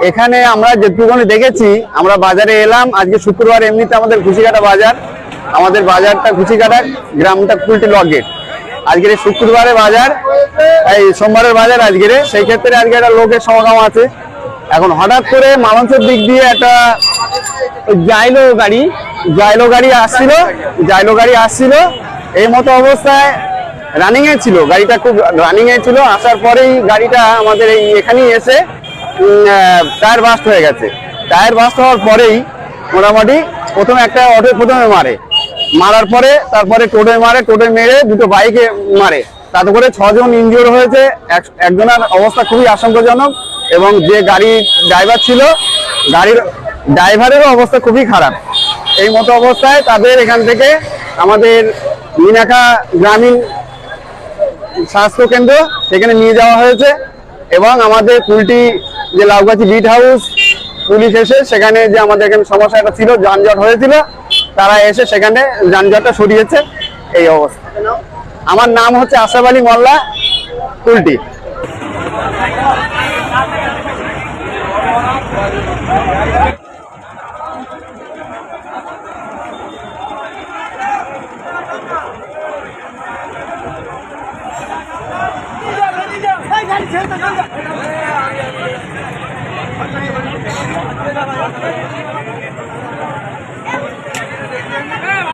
এখানে আমরা যেটুকুনি দেখেছি, আমরা বাজারে এলাম আজকে শুক্রবার, এমনিতে আমাদের ঘুষিকাটা বাজার, আমাদের বাজারটা ঘুষিকাটা, গ্রামটা কুলটি লক গেট। আজকের শুক্রবারে বাজার, এই সোমবারের বাজার আজকের, সেই ক্ষেত্রে আজকে একটা লোকের সমাগম আছে। এখন হঠাৎ করে মালঞ্চের দিক দিয়ে একটা জাইলো গাড়ি আসছিল, এই মতো অবস্থায় রানিং এ ছিল, গাড়িটা খুব রানিং এ ছিল। আসার পরেই গাড়িটা আমাদের এই এখানেই এসে টায়ার বাস্ট হয়ে গেছে। টায়ার বাস্ট হওয়ার পরেই মোটামুটি প্রথমে একটা অটো মারার পরে তারপরে টোটো মেরে দুটো বাইকে মারে, তাতে করে 6 জন ইনজিওর হয়েছে। একজনের অবস্থা খুবই আশঙ্কাজনক, এবং যে গাড়ির ড্রাইভার ছিল, গাড়ির ড্রাইভারেরও অবস্থা খুবই খারাপ। এই মতো অবস্থায় তাদের এখান থেকে আমাদের মিনাখা গ্রামীণ স্বাস্থ্য কেন্দ্র সেখানে নিয়ে যাওয়া হয়েছে, এবং আমাদের কুলটি যে লাউগাছি বিট হাউস পুলিশ এসে সেখানে যে আমাদের এখানে সমস্যাটা ছিল, যানজট হয়েছিল, তারা এসে সেখানে যানজটটা সরিয়েছে। এই অবস্থা। আমার নাম হচ্ছে আশরাফ আলী মোল্লা, কুলটি। गाड़ी